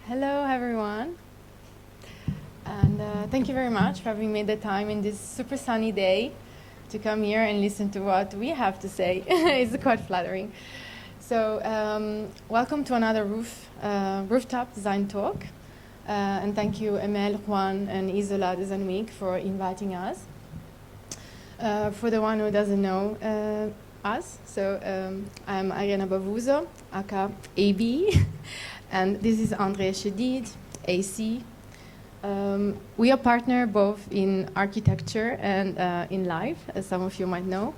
Hello, everyone. And thank you very much for having made the time in this super sunny day to come here and listen to what we have to say. It's quite flattering. So welcome to another Rooftop Design Talk. And thank you, Emel, Juan, and Isola.design for inviting us. For the one who doesn't know us, so I'm Ariana Bavuzo, aka AB, and this is Andrea Chedid, AC. We are partner both in architecture and in life, as some of you might know.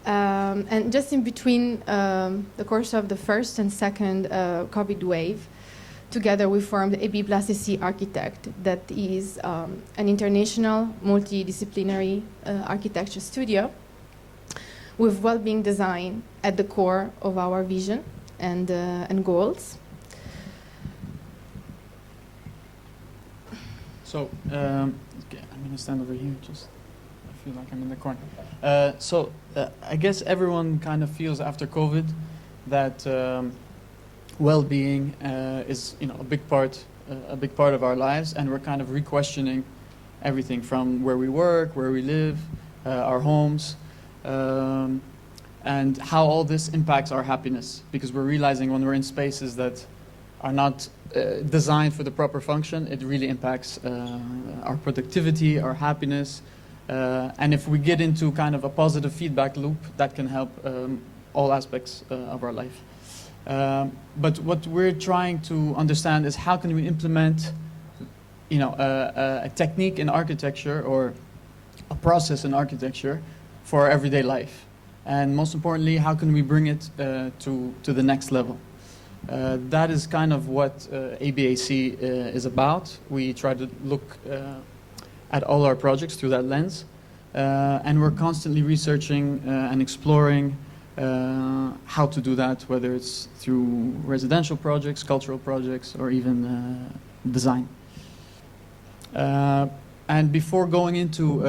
And just in between the course of the first and second COVID wave, together we formed AB+AC Architects, that is an international multidisciplinary architecture studio with wellbeing design at the core of our vision and goals. So, I'm going to stand over here, just I feel like I'm in the corner. I guess everyone kind of feels after COVID that well-being is, a big part of our lives, and we're kind of re-questioning everything from where we work, where we live, our homes, and how all this impacts our happiness, because we're realizing when we're in spaces that are not designed for the proper function, it really impacts our productivity, our happiness, and if we get into kind of a positive feedback loop, that can help all aspects of our life. But what we're trying to understand is how can we implement, a technique in architecture or a process in architecture for our everyday life, and most importantly, how can we bring it to the next level? That is kind of what AB+AC is about. We try to look at all our projects through that lens, and we're constantly researching and exploring how to do that, whether it's through residential projects, cultural projects, or even design. And before going into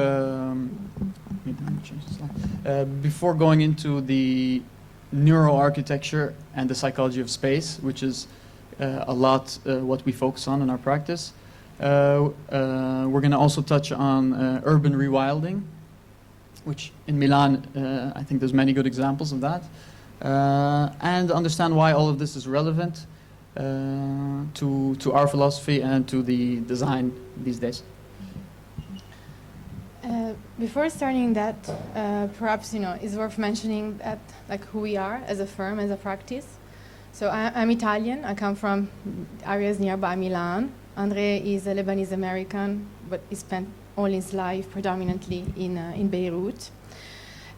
the neuro-architecture and the psychology of space, which is a lot what we focus on in our practice. We're going to also touch on urban rewilding, which in Milan, I think there's many good examples of that, and understand why all of this is relevant to our philosophy and to the design these days. Before starting that, perhaps it's worth mentioning that, like, who we are as a firm, as a practice. So I'm Italian. I come from areas nearby Milan. Andre is a Lebanese American, but he spent all his life predominantly in Beirut.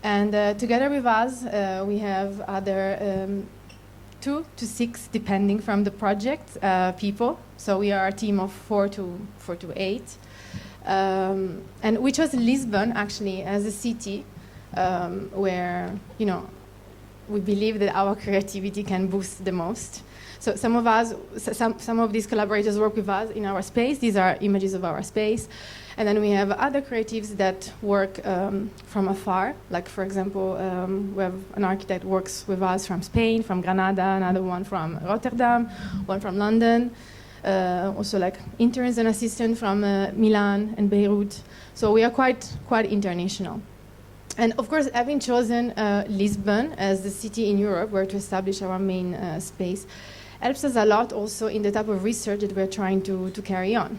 And together with us, we have other 2 to 6, depending from the project, people. So we are a team of 4 to 8. And we chose Lisbon, actually, as a city where, we believe that our creativity can boost the most. So some of these collaborators work with us in our space. These are images of our space. And then we have other creatives that work from afar. Like, for example, we have an architect works with us from Spain, from Granada, another one from Rotterdam, one from London. Also like interns and assistants from Milan and Beirut. So we are quite international. And of course, having chosen Lisbon as the city in Europe where to establish our main space helps us a lot also in the type of research that we're trying to carry on.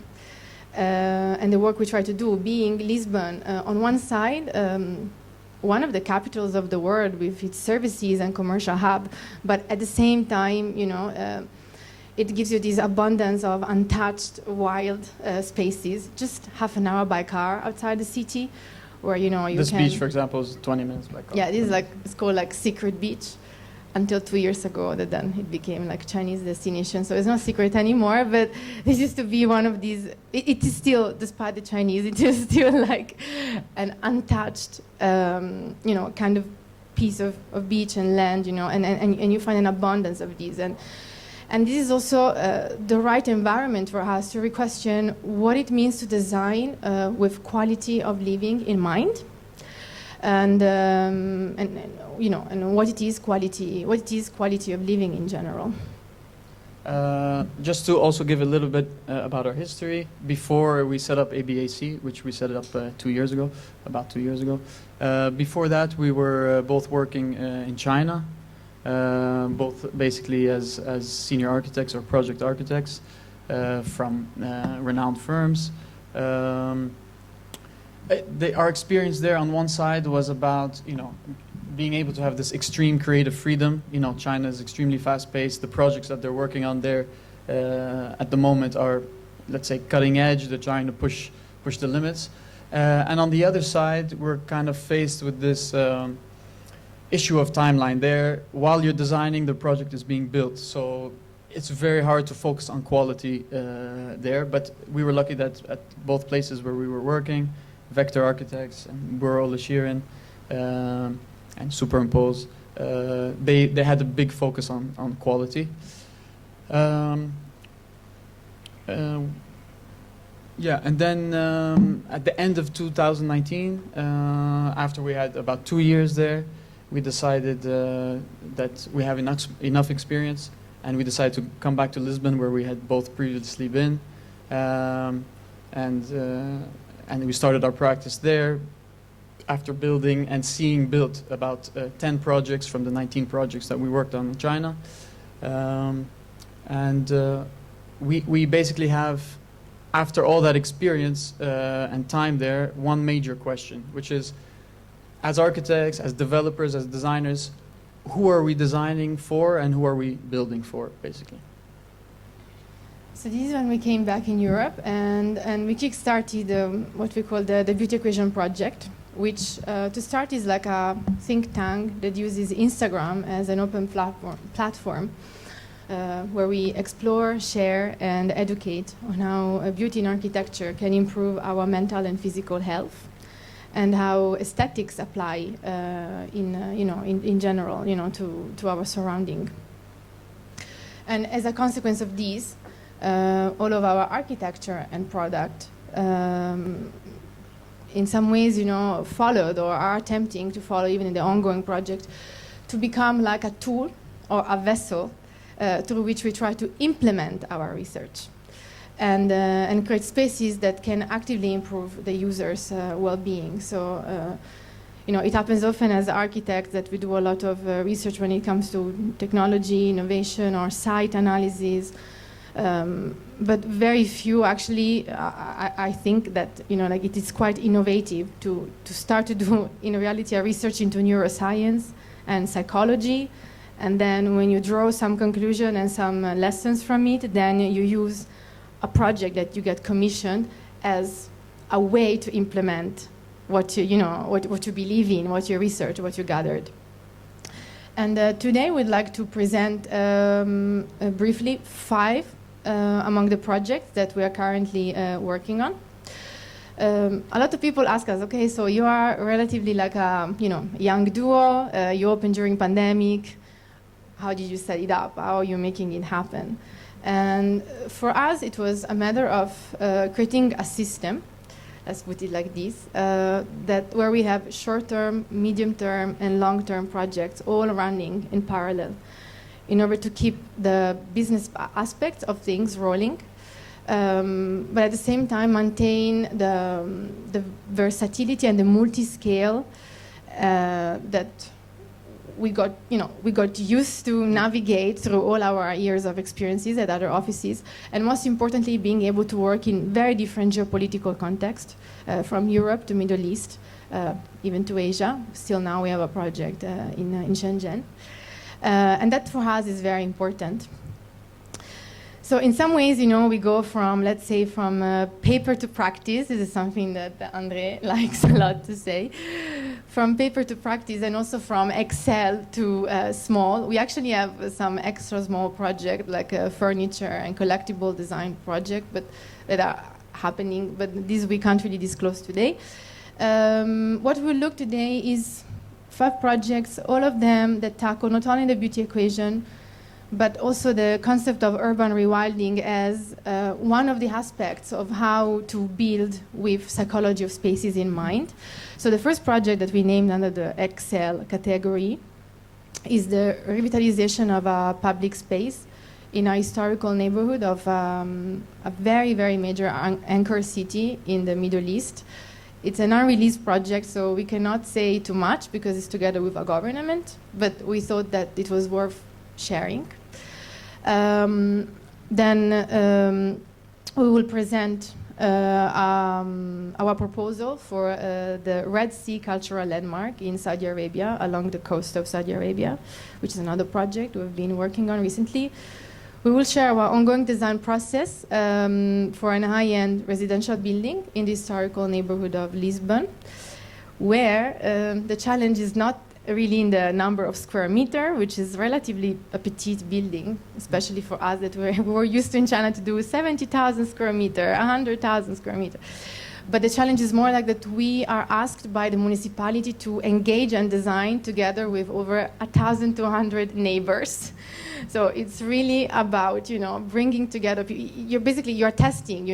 And the work we try to do, being Lisbon on one side, one of the capitals of the world with its services and commercial hub, but at the same time, it gives you this abundance of untouched, wild spaces, just half an hour by car outside the city, where you this can... beach, for example, is 20 minutes by car. Yeah, this is it's called like Secret Beach, until 2 years ago that then it became like Chinese destination. So it's not secret anymore, but this used to be one of these, it is still, despite the Chinese, it is still like an untouched, kind of piece of beach and land, and you find an abundance of these. And this is also the right environment for us to re-question what it means to design with quality of living in mind, and what it is quality of living in general. just to also give a little bit about our history, before we set up AB+AC, which we set it up 2 years ago, about 2 years ago. Before that, we were both working in China, both basically as senior architects or project architects from renowned firms. Our experience there on one side was about, being able to have this extreme creative freedom. China is extremely fast-paced. The projects that they're working on there at the moment are, let's say, cutting edge. They're trying to push the limits. And on the other side, we're kind of faced with this issue of timeline there. While you're designing, the project is being built. So it's very hard to focus on quality there. But we were lucky that at both places where we were working, Vector Architects and Bureau Lechirin, and Superimpose, they had a big focus on quality. And then at the end of 2019, after we had about 2 years there, we decided that we have enough experience, and we decided to come back to Lisbon, where we had both previously been, and we started our practice there. After building and seeing built about 10 projects from the 19 projects that we worked on in China. We basically have, after all that experience and time there, one major question, which is, as architects, as developers, as designers, who are we designing for and who are we building for, basically? So this is when we came back in Europe, and we kickstarted what we call the Beauty Equation project, which to start is like a think tank that uses Instagram as an open platform where we explore, share, and educate on how beauty in architecture can improve our mental and physical health, and how aesthetics apply in general, to our surrounding. And as a consequence of these, all of our architecture and product in some ways, followed or are attempting to follow, even in the ongoing project, to become like a tool or a vessel through which we try to implement our research and create spaces that can actively improve the user's well-being. So, it happens often as architects that we do a lot of research when it comes to technology, innovation, or site analysis. But very few actually, I think that, it is quite innovative to start to do, in reality, a research into neuroscience and psychology. And then when you draw some conclusion and some lessons from it, then you use a project that you get commissioned as a way to implement what you believe in, what you research, what you gathered. And today we'd like to present briefly 5 among the projects that we are currently working on. A lot of people ask us, okay, so you are relatively like a young duo, you opened during pandemic, how did you set it up, how are you making it happen? And for us it was a matter of creating a system, let's put it like this, where we have short-term, medium-term and long-term projects all running in parallel, in order to keep the business aspects of things rolling, but at the same time maintain the versatility and the multi-scale that we got used to navigate through all our years of experiences at other offices, and most importantly, being able to work in very different geopolitical contexts, from Europe to Middle East, even to Asia. Still now we have a project in Shenzhen. And that for us is very important. So in some ways, we go from, let's say, from paper to practice. This is something that André likes a lot to say. From paper to practice, and also from Excel to small. We actually have some extra small projects, like a furniture and collectible design project, but that are happening. But these we can't really disclose today. What we'll look today is 5 projects, all of them that tackle not only the beauty equation, but also the concept of urban rewilding as one of the aspects of how to build with psychology of spaces in mind. So the first project that we named under the Excel category is the revitalization of a public space in a historical neighborhood of a very, very major anchor city in the Middle East. It's an unreleased project, so we cannot say too much because it's together with a government, but we thought that it was worth sharing. Then we will present our proposal for the Red Sea Cultural Landmark in Saudi Arabia, along the coast of Saudi Arabia, which is another project we've been working on recently. We will share our ongoing design process for a high-end residential building in the historical neighborhood of Lisbon, where the challenge is not really in the number of square meter, which is relatively a petite building, especially for us that we were used to in China to do 70,000 square meter, 100,000 square meter. But the challenge is more like that we are asked by the municipality to engage and design together with over 1,200 neighbors. So it's really about, bringing together, you're testing,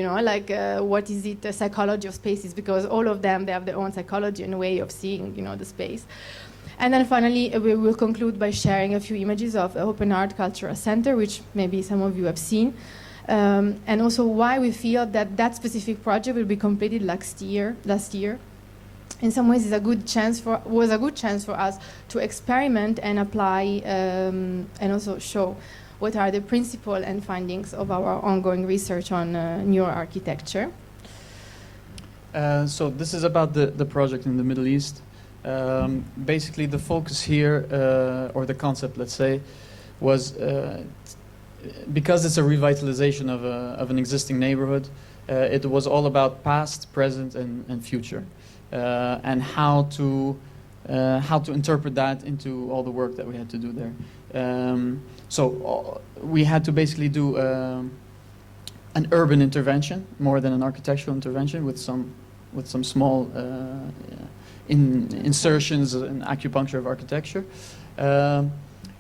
what is it, the psychology of spaces, because all of them, they have their own psychology and way of seeing, the space. And then finally, we will conclude by sharing a few images of the Open Art Cultural Center, which maybe some of you have seen, and also why we feel that specific project will be completed last year. In some ways, was a good chance for us to experiment and apply, and also show what are the principles and findings of our ongoing research on neuro-architecture. So this is about the project in the Middle East. Basically, the focus here, or the concept, let's say, was because it's a revitalization of an existing neighborhood. It was all about past, present, and future, and how to interpret that into all the work that we had to do there. So we had to basically do an urban intervention more than an architectural intervention with some small insertions and acupuncture of architecture.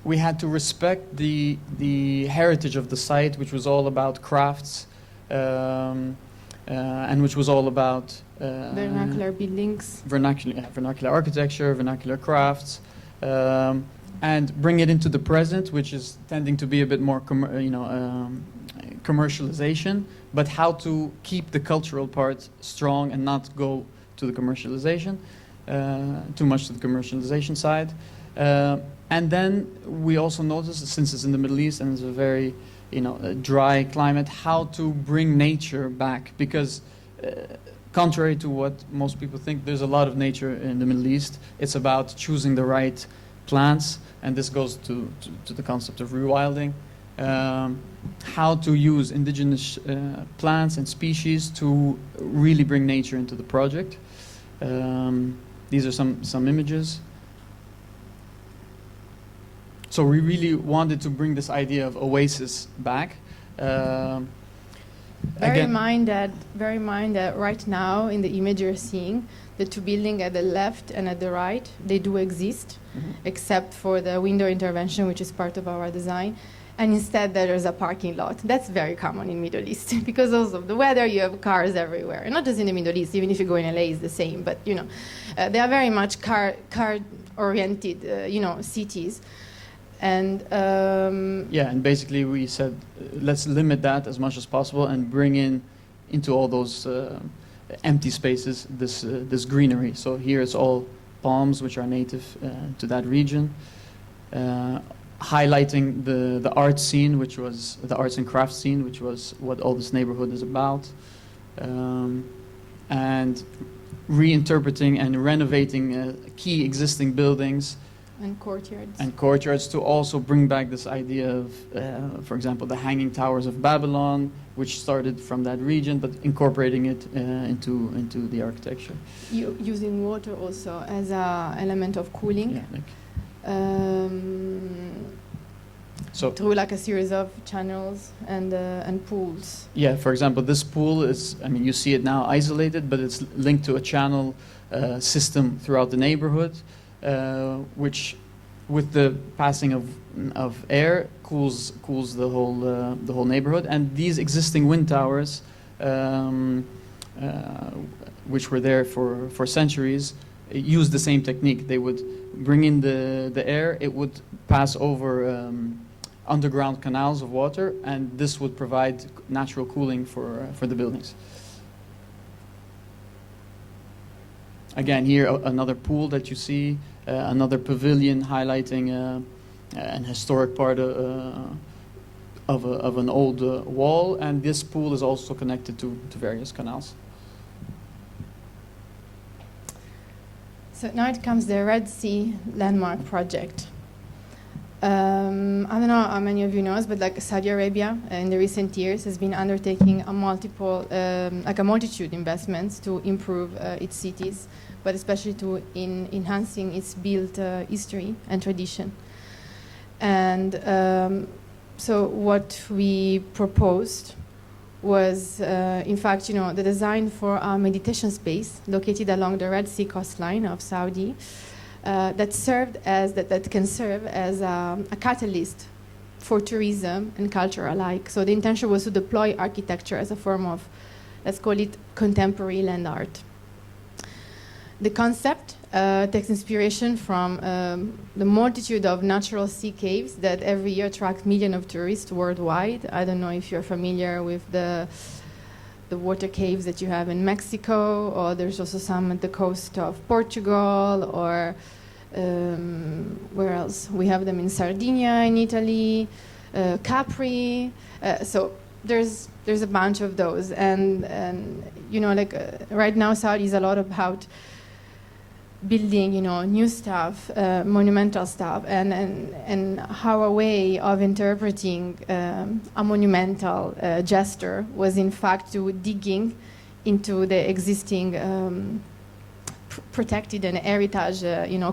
We had to respect the heritage of the site, which was all about crafts, and which was all about vernacular buildings, vernacular architecture, vernacular crafts, and bring it into the present, which is tending to be a bit more commercialization, but how to keep the cultural part strong and not go to the commercialization, too much to the commercialization side. And then we also noticed, since it's in the Middle East and it's a very dry climate, how to bring nature back, because contrary to what most people think, there's a lot of nature in the Middle East. It's about choosing the right plants, and this goes to the concept of rewilding. How to use indigenous plants and species to really bring nature into the project. These are some images. So we really wanted to bring this idea of oasis back. Bear in mind that right now in the image you're seeing, the two buildings at the left and at the right, they do exist, except for the window intervention, which is part of our design. And instead there's a parking lot. That's very common in Middle East because also of the weather, you have cars everywhere. And not just in the Middle East, even if you go in LA, it's the same. But they are very much car-oriented, cities. And and basically we said let's limit that as much as possible and bring into all those empty spaces this greenery. So here it's all palms, which are native to that region, highlighting the art scene, which was the arts and crafts scene, which was what all this neighborhood is about, and reinterpreting and renovating key existing buildings and courtyards to also bring back this idea of, for example, the Hanging Towers of Babylon, which started from that region, but incorporating it into the architecture. Using water also as an element of cooling. Yeah, so through like a series of channels and pools. Yeah, for example, this pool is, you see it now isolated, but it's linked to a channel system throughout the neighborhood. Which, with the passing of air, cools the whole neighborhood. And these existing wind towers, which were there for centuries, used the same technique. They would bring in the air. It would pass over underground canals of water, and this would provide natural cooling for the buildings. Again, here another pool that you see, another pavilion highlighting an historic part of an old wall, and this pool is also connected to various canals. So now it comes the Red Sea landmark project. I don't know how many of you know, but like Saudi Arabia in the recent years has been undertaking a multitude investments to improve its cities, but especially to enhancing its built history and tradition. And so what we proposed was, in fact, the design for a meditation space located along the Red Sea coastline of Saudi that can serve as a catalyst for tourism and culture alike. So the intention was to deploy architecture as a form of, let's call it, contemporary land art. The concept takes inspiration from the multitude of natural sea caves that every year attract millions of tourists worldwide. I don't know if you're familiar with the water caves that you have in Mexico, or there's also some at the coast of Portugal, or where else? We have them in Sardinia in Italy, Capri. So there's a bunch of those, and right now Saudi is a lot about building, new stuff, monumental stuff, and how a way of interpreting a monumental gesture was in fact to digging into the existing protected and heritage,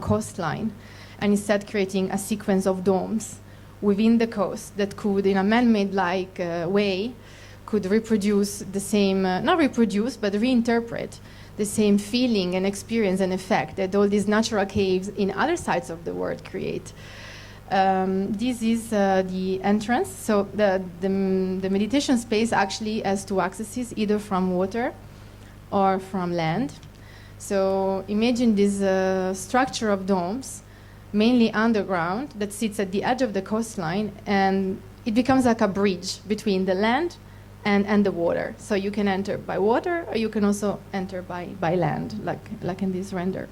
coastline, and instead creating a sequence of domes within the coast that could, in a man-made-like way, could reproduce the same, not reproduce, but reinterpret the same feeling and experience and effect that all these natural caves in other sides of the world create. This is the entrance. So the meditation space actually has two accesses, either from water or from land. So imagine this structure of domes, mainly underground, that sits at the edge of the coastline, and it becomes like a bridge between the land and the water. So you can enter by water, or you can also enter by land, like in this render.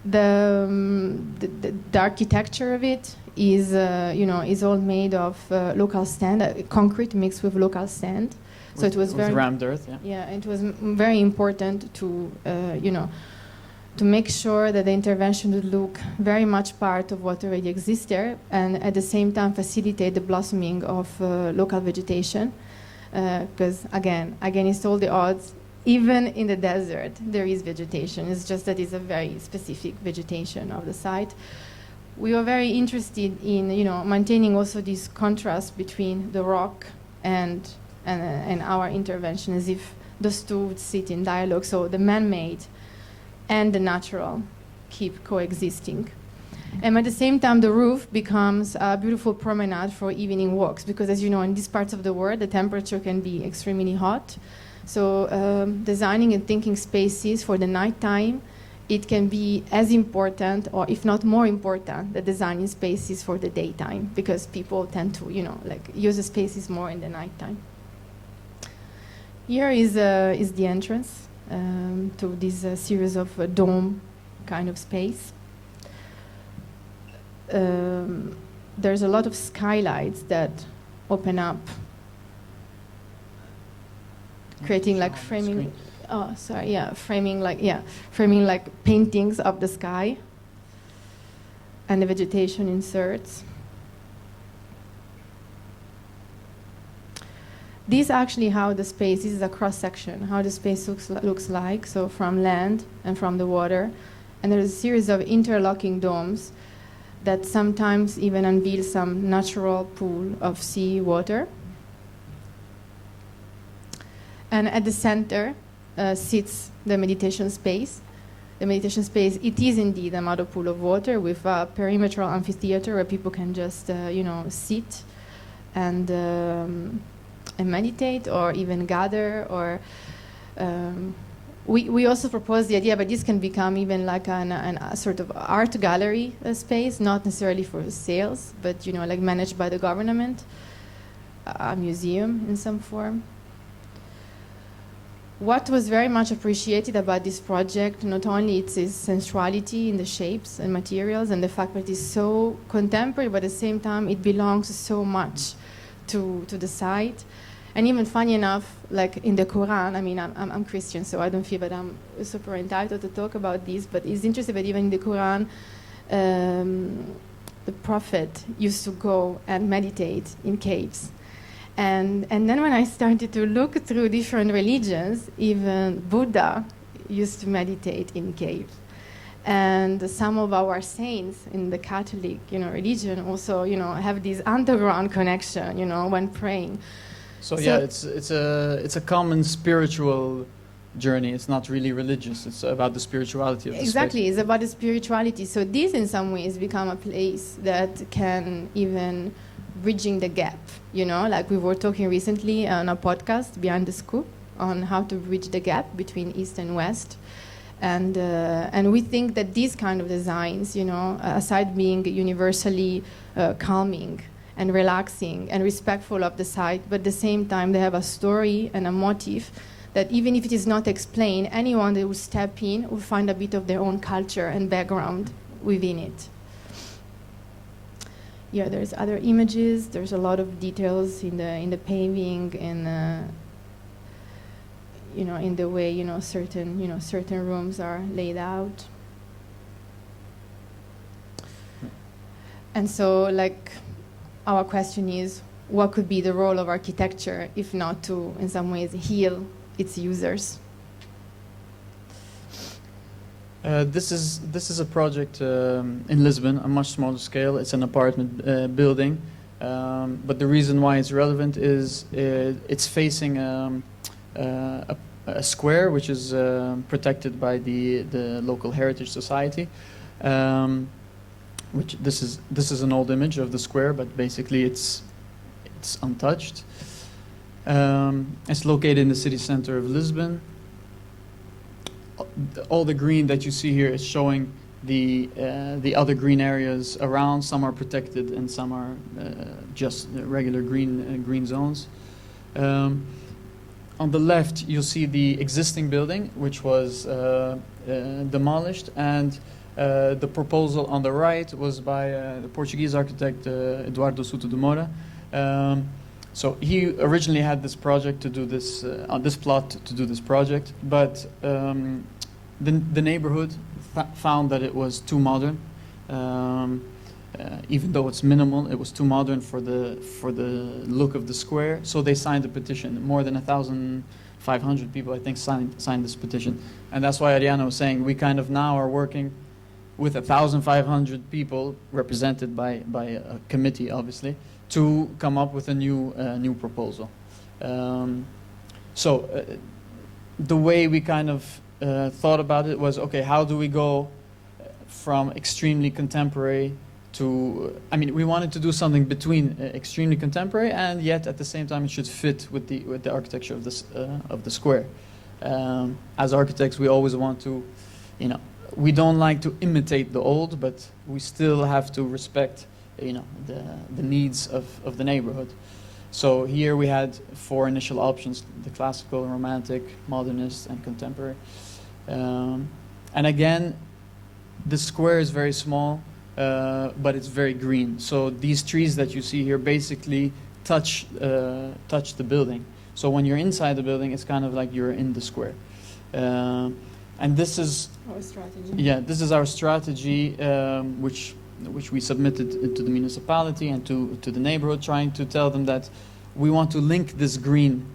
The architecture of it is is all made of local sand, concrete mixed with local sand. So it was very rammed earth. Yeah, it was very important to to make sure that the intervention would look very much part of what already exists there, and at the same time facilitate the blossoming of local vegetation. Because again, it's all the odds. Even in the desert, there is vegetation. It's just that it's a very specific vegetation of the site. We were very interested in maintaining also this contrast between the rock and our intervention, as if those two would sit in dialogue. So the man-made and the natural keep coexisting. And at the same time, the roof becomes a beautiful promenade for evening walks, because as you know, in these parts of the world, the temperature can be extremely hot. So designing and thinking spaces for the nighttime, it can be as important, or if not more important, than designing spaces for the daytime, because people tend to, use the spaces more in the nighttime. Here is the entrance to this series of dome kind of space. There's a lot of skylights that open up, creating like framing. Oh, sorry. Yeah, framing like paintings of the sky, and the vegetation inserts. This is actually how the space, this is a cross-section, how the space looks like, so from land and from the water. And there's a series of interlocking domes that sometimes even unveil some natural pool of sea water. And at the center sits the meditation space. The meditation space, it is indeed a model pool of water with a perimeteral amphitheater where people can just, sit and meditate, or even gather, or we also propose the idea, but this can become even like a sort of art gallery space, not necessarily for sales, but like managed by the government, a museum in some form. What was very much appreciated about this project, not only its sensuality in the shapes and materials and the fact that it is so contemporary, but at the same time it belongs so much to the site. And even funny enough, like in the Quran, I mean, I'm Christian, so I don't feel that I'm super entitled to talk about this, but it's interesting that even in the Quran, the Prophet used to go and meditate in caves. And then when I started to look through different religions, even Buddha used to meditate in caves. And some of our saints in the Catholic, religion also, have this underground connection, when praying. So yeah, it's a common spiritual journey. It's not really religious. It's about the spirituality of the Exactly, space. it's about the spirituality. So this, in some ways, become a place that can even bridging the gap. Like we were talking recently on a podcast, Behind the Scoop, on how to bridge the gap between East and West. And we think that these kind of designs, aside being universally calming and relaxing and respectful of the site, but at the same time they have a story and a motif that even if it is not explained, anyone that will step in will find a bit of their own culture and background within it. Yeah, there's other images. There's a lot of details in the paving and in the way certain rooms are laid out. And so, like, our question is, what could be the role of architecture if not to, in some ways, heal its users? This is a project in Lisbon, a much smaller scale. It's an apartment building, but the reason why it's relevant is it's facing a square which is protected by the local heritage society. Which this is an old image of the square, but basically it's untouched. It's located in the city center of Lisbon. All the green that you see here is showing the other green areas around. Some are protected and some are just regular green zones. On the left, you'll see the existing building, which was demolished, and the proposal on the right was by the Portuguese architect Eduardo Souto de Moura. So he originally had this project to do this on this plot to do this project, but the neighborhood found that it was too modern. Even though it's minimal, it was too modern for the look of the square. So they signed a petition. More than 1,500 people, I think, signed this petition, and that's why Ariana was saying we kind of now are working with 1,500 people represented by a committee, obviously, to come up with a new proposal. The way we kind of thought about it was, okay, how do we go from extremely contemporary to, I mean, we wanted to do something between extremely contemporary and yet at the same time it should fit with the architecture of the square. As architects, we always want to, we don't like to imitate the old, but we still have to respect, the needs of the neighborhood. So here we had 4 initial options: the classical, romantic, modernist, and contemporary. And again, the square is very small, but it's very green. So these trees that you see here basically touch the building. So when you're inside the building, it's kind of like you're in the square. And this is our strategy. Yeah, this is our strategy, which we submitted to the municipality and to the neighborhood, trying to tell them that we want to link this green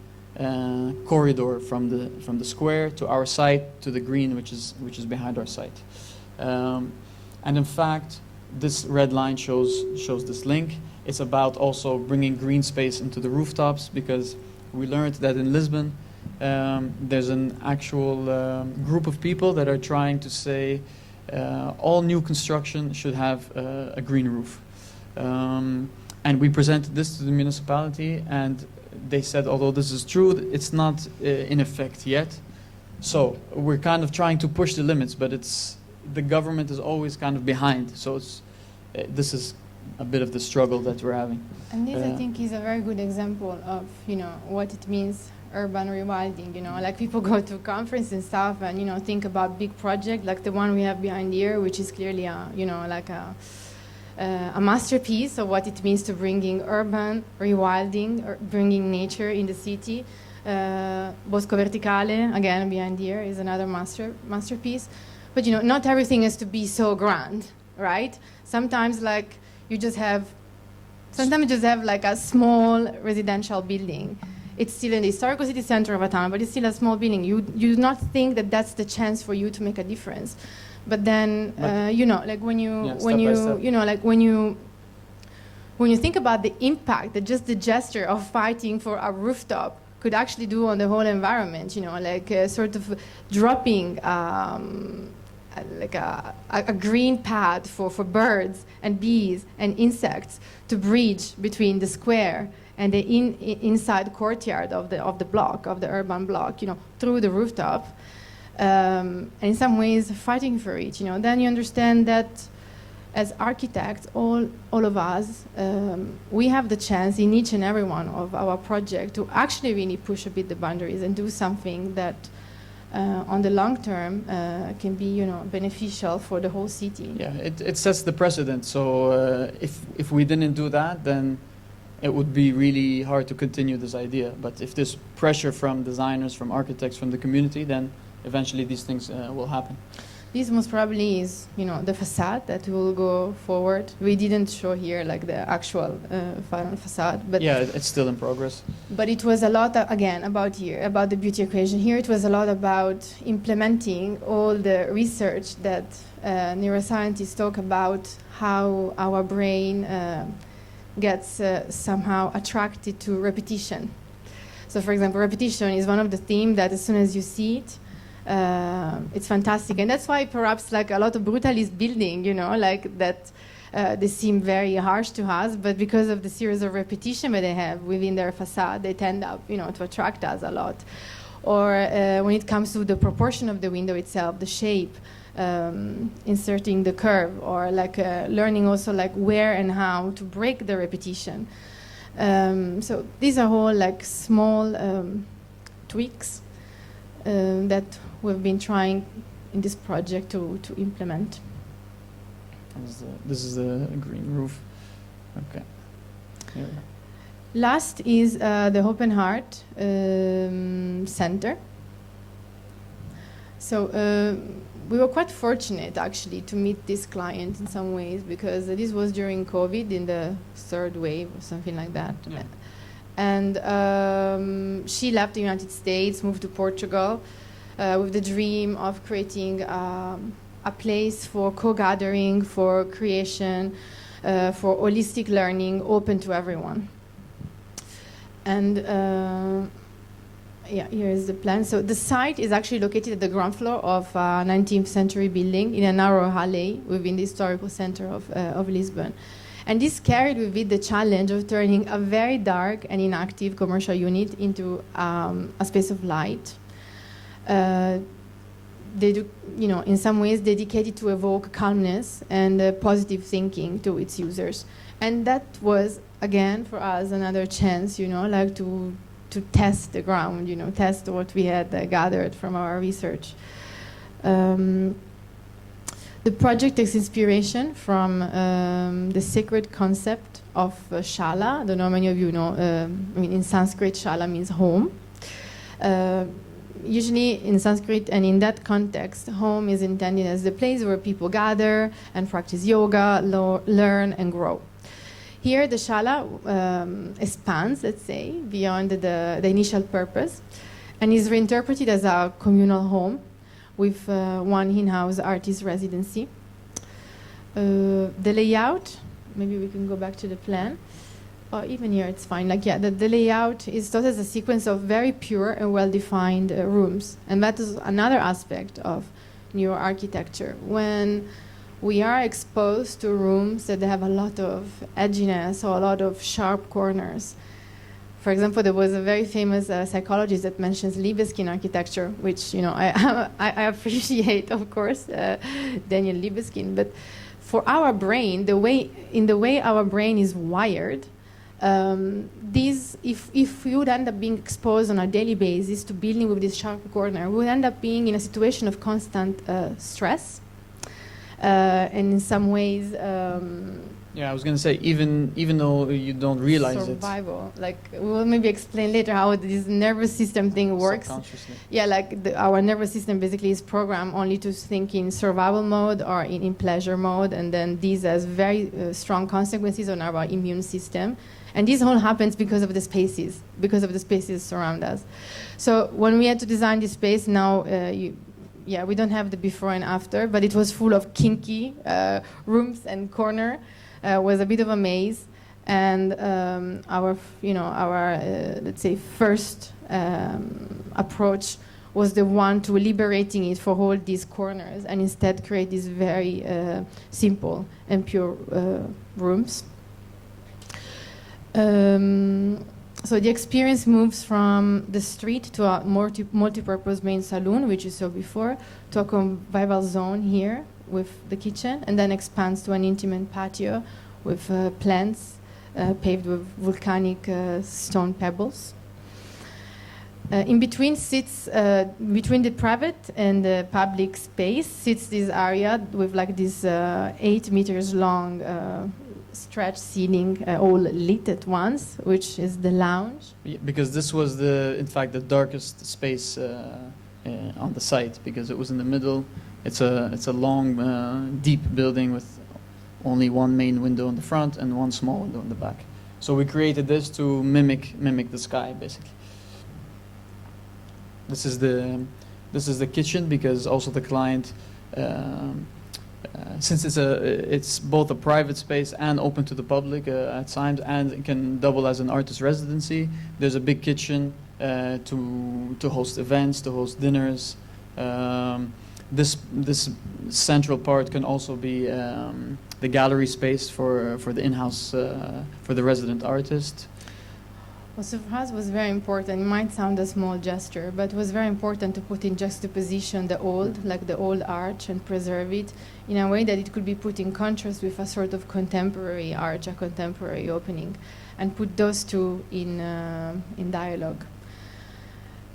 corridor from the square to our site, to the green which is behind our site. And in fact, this red line shows this link. It's about also bringing green space into the rooftops, because we learned that in Lisbon there's an actual group of people that are trying to say all new construction should have a green roof. And we presented this to the municipality, and they said, although this is true, it's not in effect yet. So we're kind of trying to push the limits, but the government is always kind of behind. So this is a bit of the struggle that we're having. And this, I think, is a very good example of, what it means, urban rewilding. Like people go to conference and stuff and, think about big project like the one we have behind here, which is clearly a masterpiece of what it means to bringing urban rewilding, or bringing nature in the city. Bosco Verticale, again, behind here, is another masterpiece. But, not everything has to be so grand, right? Sometimes, you just have like a small residential building. It's still in the historical city center of a town, but it's still a small building. You do not think that that's the chance for you to make a difference. But then, when you think about the impact that just the gesture of fighting for a rooftop could actually do on the whole environment, sort of dropping a green pad for birds and bees and insects to bridge between the square and the inside courtyard of the block, of the urban block, through the rooftop. And in some ways fighting for it, then you understand that as architects, all of us, we have the chance in each and every one of our projects to actually really push a bit the boundaries and do something that on the long term can be beneficial for the whole city. Yeah, it sets the precedent. So if we didn't do that, then it would be really hard to continue this idea. But if there's pressure from designers, from architects, from the community, then eventually these things will happen. This most probably is, the facade that will go forward. We didn't show here the actual final facade, but yeah, it's still in progress. But it was a lot, again, about the beauty equation. Here it was a lot about implementing all the research that neuroscientists talk about, how our brain gets somehow attracted to repetition. So, for example, repetition is one of the themes that as soon as you see it, it's fantastic. And that's why perhaps a lot of brutalist building, that they seem very harsh to us, but because of the series of repetition that they have within their facade, they tend up, to attract us a lot. Or when it comes to the proportion of the window itself, the shape, inserting the curve, or learning also where and how to break the repetition. So these are all small tweaks that we've been trying in this project to implement. This is the green roof. Okay. Here. Last is the Open Heart Center. So we were quite fortunate actually to meet this client in some ways, because this was during COVID, in the third wave or something like that. Yeah. And she left the United States, moved to Portugal with the dream of creating a place for co-gathering, for creation, for holistic learning, open to everyone. And here is the plan. So the site is actually located at the ground floor of a 19th century building in a narrow alley within the historical center of Lisbon. And this carried with it the challenge of turning a very dark and inactive commercial unit into a space of light. They do, in some ways dedicated to evoke calmness and positive thinking to its users. And that was, again, for us, another chance, to test the ground, test what we had gathered from our research. The project takes inspiration from the sacred concept of shala. I don't know how many of you know. In Sanskrit, shala means home. Usually in Sanskrit and in that context, home is intended as the place where people gather and practice yoga, learn and grow. Here the shala expands, let's say, beyond the initial purpose and is reinterpreted as a communal home with one in-house artist residency. The layout, maybe we can go back to the plan. Or even here, it's fine. The layout is thought as a sequence of very pure and well-defined rooms. And that is another aspect of neuro-architecture. When we are exposed to rooms that have a lot of edginess or a lot of sharp corners, For example, there was a very famous psychologist that mentions Libeskind architecture, which I appreciate, of course, Daniel Libeskind. But for our brain, the way our brain is wired, if we would end up being exposed on a daily basis to building with this sharp corner, we would end up being in a situation of constant stress, and in some ways. Yeah, I was going to say, even though you don't realize survival. Like, we'll maybe explain later how this nervous system thing works. Subconsciously. Yeah, like our nervous system basically is programmed only to think in survival mode or in pleasure mode, and then these has very strong consequences on our immune system. And this all happens because of the spaces surround us. So when we had to design this space, now we don't have the before and after, but it was full of kinky rooms and corner. Was a bit of a maze, and our let's say first approach was the one to liberating it for all these corners, and instead create these very simple and pure rooms. So the experience moves from the street to a multi-purpose main saloon, which you saw before, to a convivial zone here with the kitchen, and then expands to an intimate patio with plants paved with volcanic stone pebbles. In between between the private and the public space sits this area with like this 8 meters long stretch ceiling, all lit at once, which is the lounge. Yeah, because this was in fact the darkest space on the site, because it was in the middle. It's a long, deep building with only one main window in the front and one small window in the back. So we created this to mimic the sky, basically. This is the kitchen, because also the client, since it's both a private space and open to the public at times, and it can double as an artist residency. There's a big kitchen to host events, to host dinners. This central part can also be the gallery space for the in-house for the resident artist. Well, so for us, it was very important. It might sound a small gesture, but it was very important to put in juxtaposition the old arch, and preserve it in a way that it could be put in contrast with a sort of contemporary arch, a contemporary opening, and put those two in dialogue.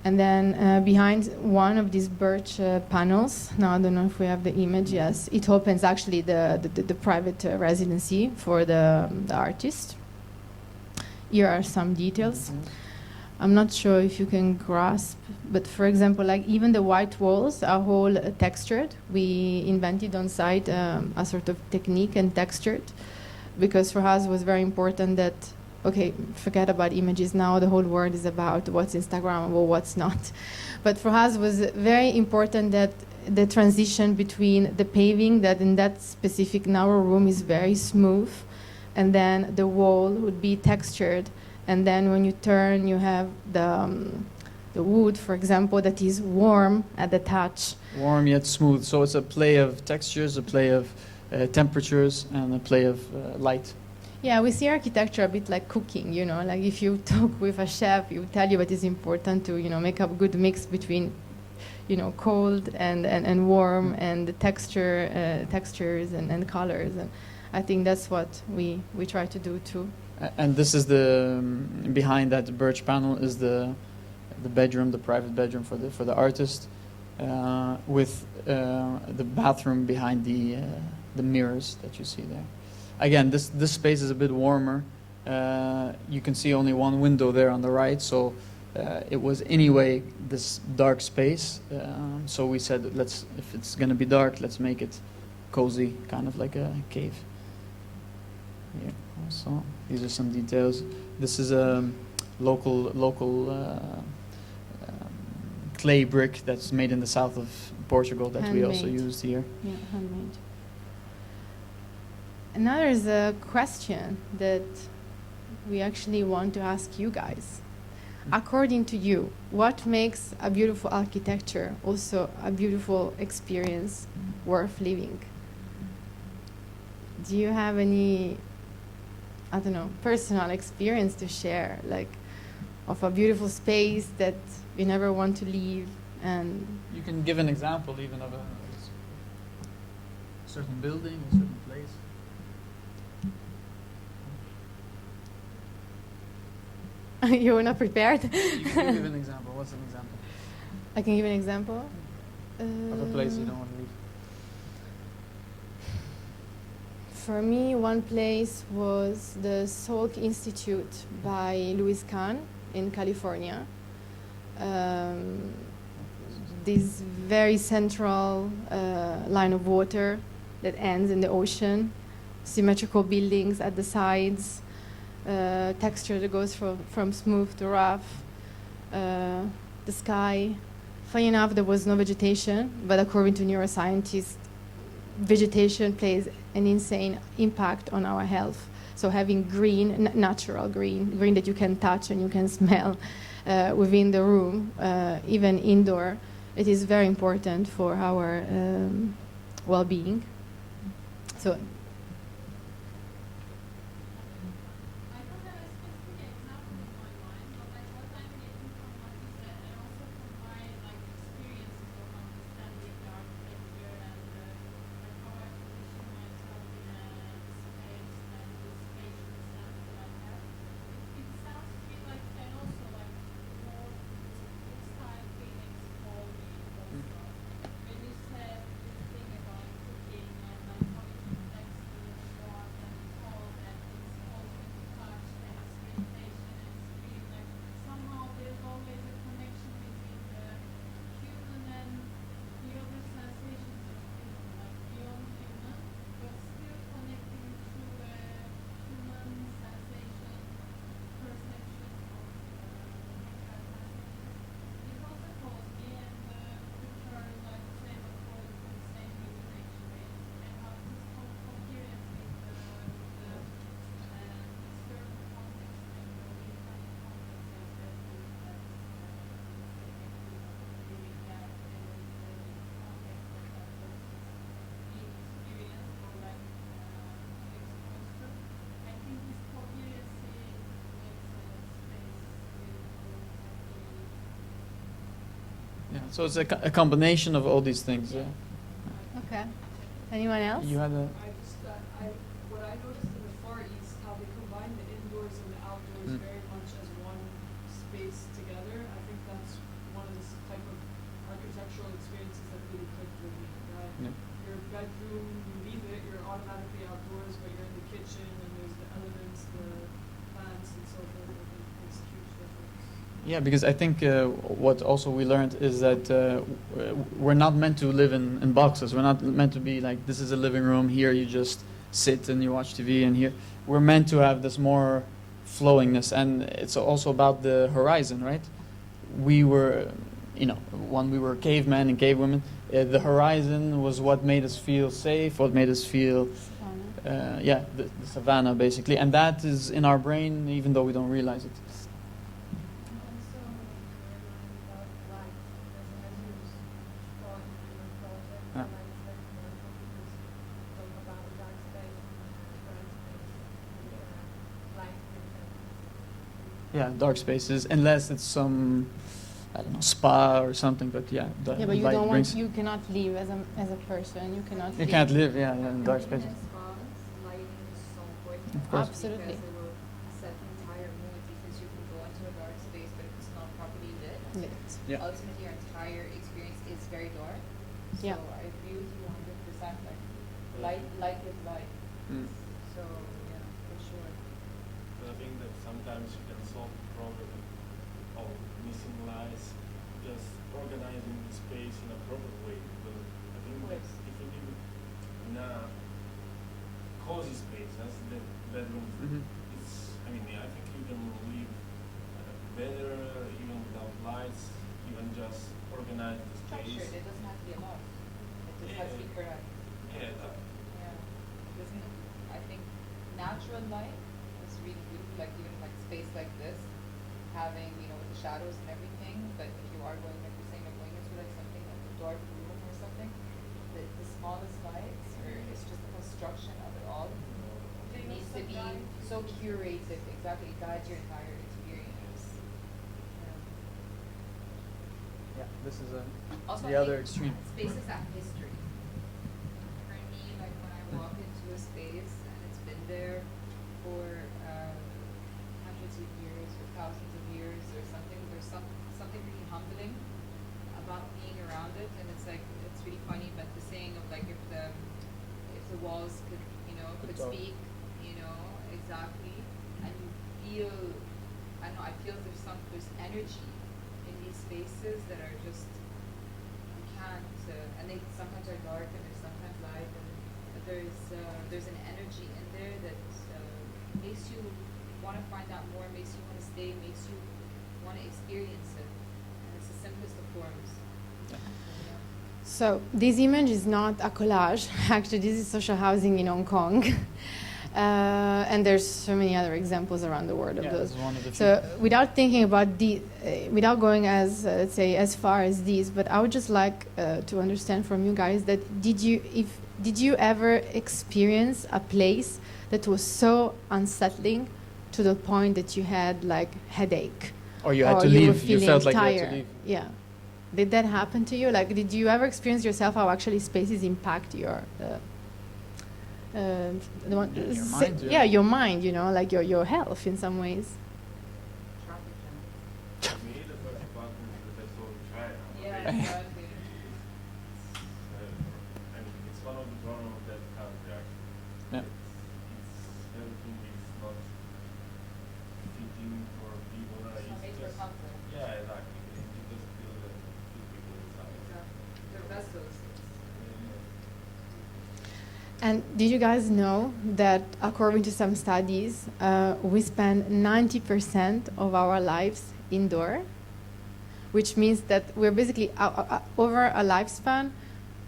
And then behind one of these birch panels, now I don't know if we have the image, yes, it opens actually the private residency for the artist. Here are some details. I'm not sure if you can grasp, but for example, like even the white walls are all textured. We invented on site a sort of technique and textured, because for us it was very important that, okay, forget about images now, the whole world is about what's Instagrammable, what's not. But for us it was very important that the transition between the paving, that in that specific narrow room is very smooth, and then the wall would be textured, and then when you turn you have the wood, for example, that is warm at the touch. Warm yet smooth, so it's a play of textures, a play of temperatures, and a play of light. Yeah, we see architecture a bit like cooking, like if you talk with a chef, he will tell you that it's important to, make a good mix between, cold and warm, and the textures and colors. And I think that's what we try to do too. And this is behind that birch panel is the bedroom, the private bedroom for the artist, with the bathroom behind the mirrors that you see there. Again, this space is a bit warmer. You can see only one window there on the right, so it was anyway this dark space. So we said, if it's going to be dark, let's make it cozy, kind of like a cave. Here also, these are some details. This is a local clay brick that's made in the south of Portugal that handmade. We also used here. Yeah, handmade. And now there's a question that we actually want to ask you guys. According to you, what makes a beautiful architecture also a beautiful experience worth living? Do you have any, personal experience to share? Like, of a beautiful space that you never want to leave. And You can give an example even of a certain building, a certain place. you were not prepared. You can give an example. What's an example I can give an example. of a place you don't want to leave? For me, one place was the Salk Institute by Louis Kahn in California. This very central line of water that ends in the ocean, symmetrical buildings at the sides, texture that goes from smooth to rough, the sky. Funny enough, there was no vegetation, but according to neuroscientists, vegetation plays an insane impact on our health. So having green, natural green that you can touch and you can smell within the room, even indoor, it is very important for our well-being. So. Yeah, so it's a combination of all these things. Yeah. Okay. Anyone else? You had a. What I noticed in the Far East, how they combine the indoors and the outdoors very much as one space together. I think that's one of the type of architectural experiences that really clicked with me. Right? Yeah. Your bedroom, you leave it, you're automatically outdoors, but you're in the kitchen and there's the elements, the plants, and so forth. I think it's a huge difference. Yeah, because I think what also we learned is that we're not meant to live in boxes. We're not meant to be like, this is a living room, here you just sit and you watch TV, and here we're meant to have this more flowingness. And it's also about the horizon, right? We were, when we were cavemen and cavewomen, the horizon was what made us feel safe, what made us feel, the savannah basically. And that is in our brain even though we don't realize it. Yeah, dark spaces, unless it's some, I don't know, spa or something. But yeah, the Yeah, but you light don't brings. want. You cannot live as a person. You cannot. You can't live, in dark spaces. Lighting is so important. Of course. Absolutely. Because it will set the entire mood, because you can go into a dark space, but if it's not properly lit, Yeah. ultimately your entire experience is very dark. So Yeah. I agree with you 100%. Like light with light. Mm. So yeah, for sure. I think that sometimes you can solve the problem of missing lights just organizing the space in a proper way. Because I think that if you live in a cozy space, as the bedroom, I think you can live better even without lights, even just organize the space. Structured. It doesn't have to be a lot. It just has to be correct. Yeah, Yeah. Doesn't, I think natural light is really beautiful, like even like space like this, having, with the shadows and everything, but if you are going, like you're saying, like going into like something like a dark room or something, the smallest lights, or it's just the construction of it all. It needs to be so curated, exactly, it guides your entire experience. this is Also, the I other think extreme. spaces have history. For me, like when I walk into a space and it's been there for hundreds of years or thousands of years or something, there's something really humbling about being around it, and it's like it's really funny. But the saying of like if the walls could could talk. speak, exactly, and you feel, I don't know, I feel there's energy in these spaces that are just you can't, and they sometimes are dark and there's sometimes light, but there's an energy in there that makes you want to find out more, makes you want to stay, makes you want to experience it, and it's the simplest of forms. So this image is not a collage. Actually, this is social housing in Hong Kong. And there's so many other examples around the world of those. This is one of the few. So without thinking about without going as, let's say, as far as these, but I would just like to understand from you guys that did you ever experience a place that was so unsettling to the point that you had like headache? Or you had or to you were leave. You feeling felt like tired. you had to leave. Yeah. Did that happen to you? Like, did you ever experience yourself how actually spaces impact your Your mind, yeah. yeah, your mind, like your health in some ways? Traffic jam. For me, the first apartment is the best one to try. Yeah, exactly. And it's one of the problems that have the Yeah. it's everything is not fitting for people. It's not made for just comfort. yeah, exactly. You just feel the people inside. Exactly. They're vessels. And did you guys know that according to some studies, we spend 90% of our lives indoor, which means that we're basically over a lifespan,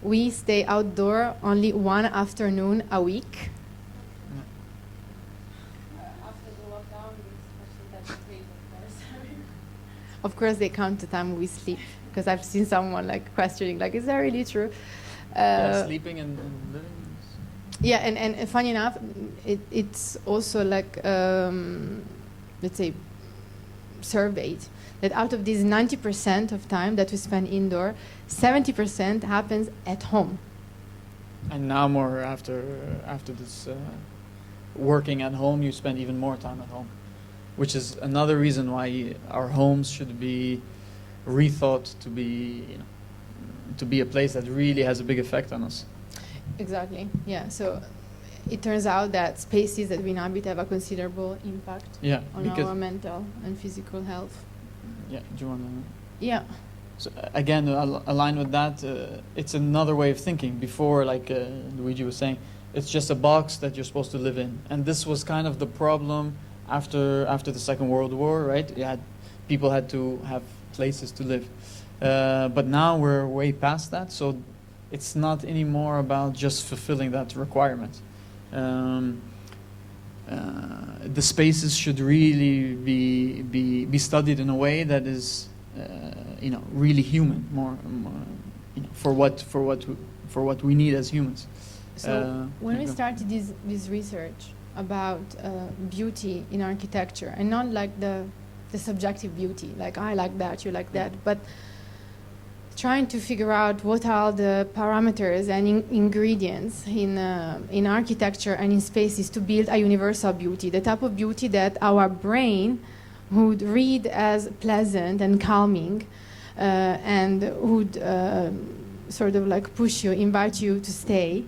we stay outdoor only one afternoon a week. After the lockdown, especially that phase, of course. Of course, they count the time we sleep, because I've seen someone like questioning, like, is that really true? Yeah, sleeping and living. Yeah, and funny enough, it's also like, let's say, surveyed that out of these 90% of time that we spend indoor, 70% happens at home. And now more after this working at home, you spend even more time at home, which is another reason why our homes should be rethought to be a place that really has a big effect on us. Exactly. Yeah. So it turns out that spaces that we inhabit have a considerable impact Yeah, on because our mental and physical health. yeah. Do you want to? Yeah. So again, aligned with that, it's another way of thinking. Before, like Luigi was saying, it's just a box that you're supposed to live in, and this was kind of the problem after the Second World War, right? People had to have places to live, but now we're way past that. So it's not anymore about just fulfilling that requirement. The spaces should really be studied in a way that is, really human, more for what we need as humans. So when we you go. started this research about beauty in architecture, and not like the subjective beauty, like I like that, you like that, but trying to figure out what are the parameters and ingredients in architecture and in spaces to build a universal beauty, the type of beauty that our brain would read as pleasant and calming, and would sort of like push you, invite you to stay.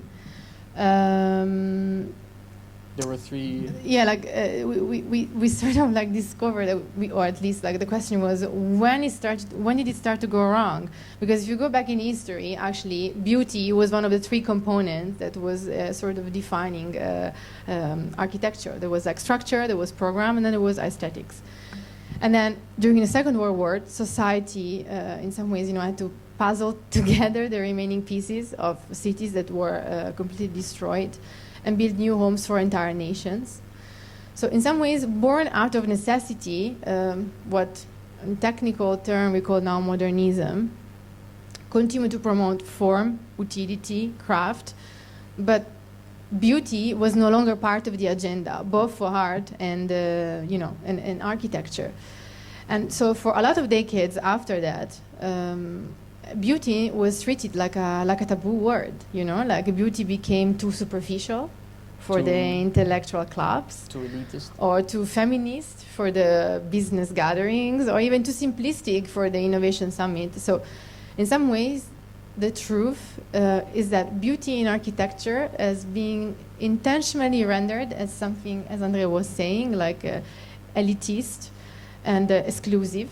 There were three. Yeah, like we sort of like discovered that or at least like the question was when did it start to go wrong? Because if you go back in history, actually beauty was one of the three components that was sort of defining architecture. There was like structure, there was program, and then there was aesthetics. And then during the Second World War, society in some ways had to puzzle together the remaining pieces of cities that were completely destroyed, and build new homes for entire nations. So in some ways, born out of necessity, what in technical term we call now modernism, continue to promote form, utility, craft, but beauty was no longer part of the agenda, both for art and and architecture. And so for a lot of decades after that, beauty was treated like a taboo word, you know, like beauty became too superficial for the intellectual clubs, Too elitist. or too feminist for the business gatherings, or even too simplistic for the innovation summit. So in some ways, the truth is that beauty in architecture is being intentionally rendered as something, as Andrea was saying, like elitist and exclusive,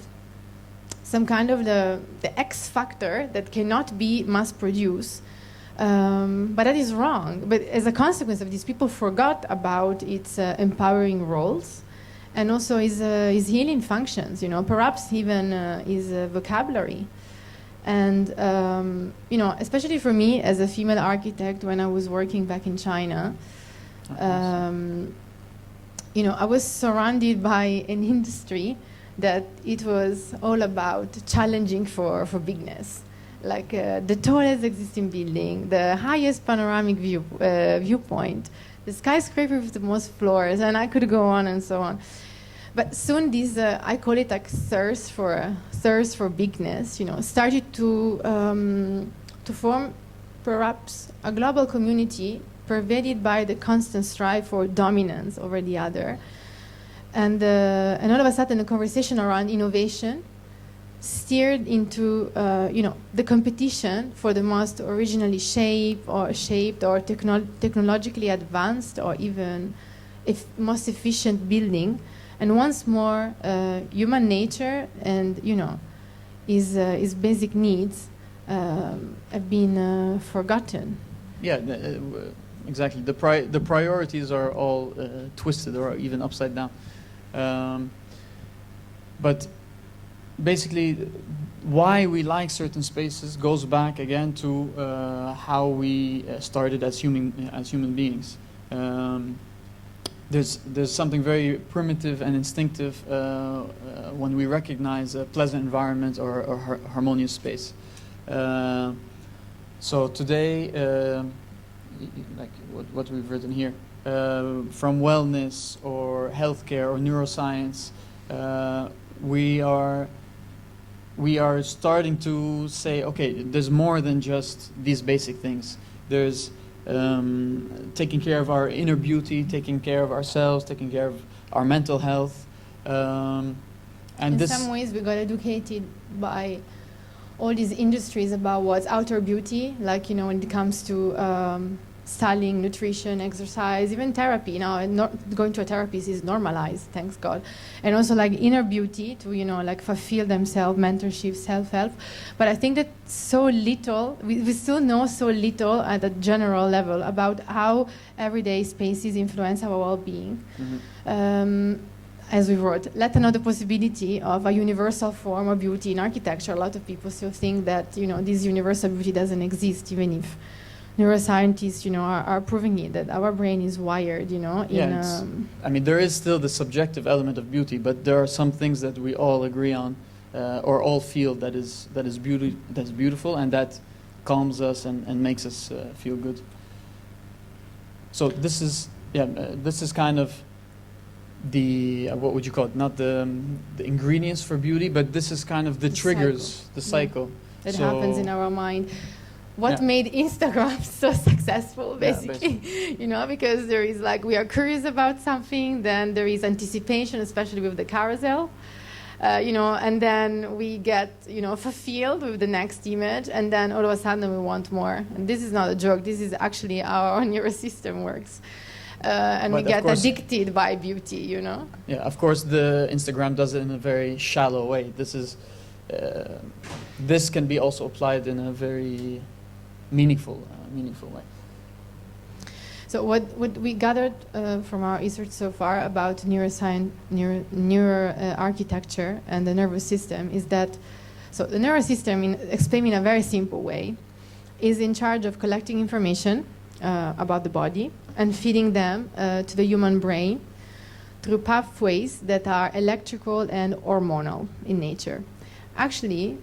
some kind of the X factor that cannot be mass-produced. But that is wrong. But as a consequence of this, people forgot about its empowering roles and also his healing functions, you know, perhaps even his vocabulary. And, you know, especially for me as a female architect when I was working back in China, you know, I was surrounded by an industry that it was all about challenging for bigness. Like the tallest existing building, the highest panoramic viewpoint, the skyscraper with the most floors, and I could go on and so on. But soon this, I call it like thirst for bigness, you know, started to form perhaps a global community pervaded by the constant strive for dominance over the other. And all of a sudden the conversation around innovation steered into you know, the competition for the most originally shaped or technologically advanced or even most efficient building. And once more, human nature and, you know, his basic needs have been forgotten. Yeah, exactly. The priorities are all twisted or even upside down. But basically, why we like certain spaces goes back again to how we started as human beings. There's something very primitive and instinctive when we recognize a pleasant environment or harmonious space. So today, like what we've written here, from wellness or healthcare or neuroscience, we are starting to say, okay, there's more than just these basic things. There's taking care of our inner beauty, taking care of ourselves, taking care of our mental health. And in some ways, we got educated by all these industries about what's outer beauty, like, you know, when it comes to styling, nutrition, exercise, even therapy. Now, going to a therapist is normalized, thanks God. And also like inner beauty to, you know, like fulfill themselves, mentorship, self-help. But I think that so little, we still know so little at a general level about how everyday spaces influence our well-being. Mm-hmm. As we wrote, let another possibility of a universal form of beauty in architecture. A lot of people still think that, you know, this universal beauty doesn't exist, even if neuroscientists, you know, are proving it, that our brain is wired, you know. I mean, there is still the subjective element of beauty, but there are some things that we all agree on, or all feel that is beautiful, and that calms us and makes us feel good. So this is kind of the what would you call it? Not the ingredients for beauty, but this is kind of the triggers, the cycle that happens in our mind. What made Instagram so successful, basically, you know, because there is like, we are curious about something, then there is anticipation, especially with the carousel, you know, and then we get, you know, fulfilled with the next image, and then all of a sudden we want more. And this is not a joke, this is actually how our nervous system works. And but we get addicted by beauty, you know? Yeah, of course, the Instagram does it in a very shallow way. This can be also applied in a very meaningful way. So what we gathered from our research so far about neuroscience, architecture and the nervous system is that, so the nervous system, explained in a very simple way, is in charge of collecting information about the body and feeding them to the human brain through pathways that are electrical and hormonal in nature. Actually,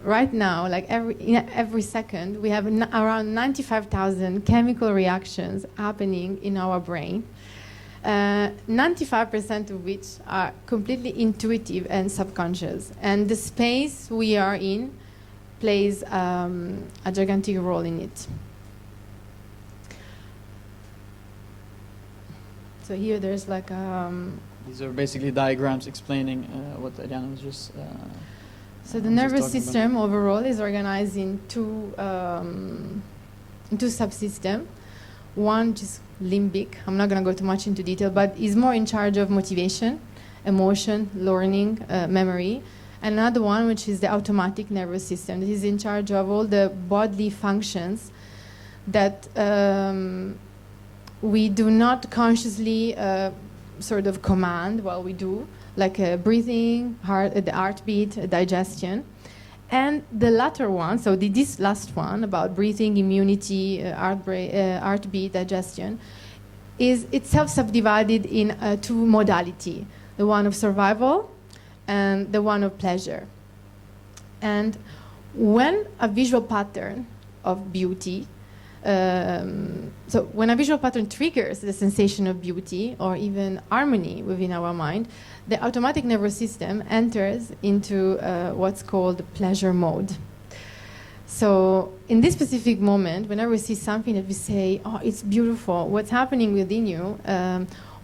right now, like every second, we have around 95,000 chemical reactions happening in our brain. 95% of which are completely intuitive and subconscious. And the space we are in plays a gigantic role in it. So here there's like These are basically diagrams explaining what Ariana was just. So the was just nervous talking system about. overall is organized in two subsystems. One just limbic. I'm not going to go too much into detail, but is more in charge of motivation, emotion, learning, memory. And another one, which is the automatic nervous system, that is in charge of all the bodily functions that we do not consciously sort of command while we do, like breathing, the heartbeat, digestion. And the latter one, so this last one about breathing, immunity, heartbeat, digestion, is itself subdivided in two modalities, the one of survival and the one of pleasure. And when a visual pattern of beauty, so when a visual pattern triggers the sensation of beauty or even harmony within our mind, the automatic nervous system enters into what's called pleasure mode. So in this specific moment, whenever we see something that we say, oh, it's beautiful, what's happening within you,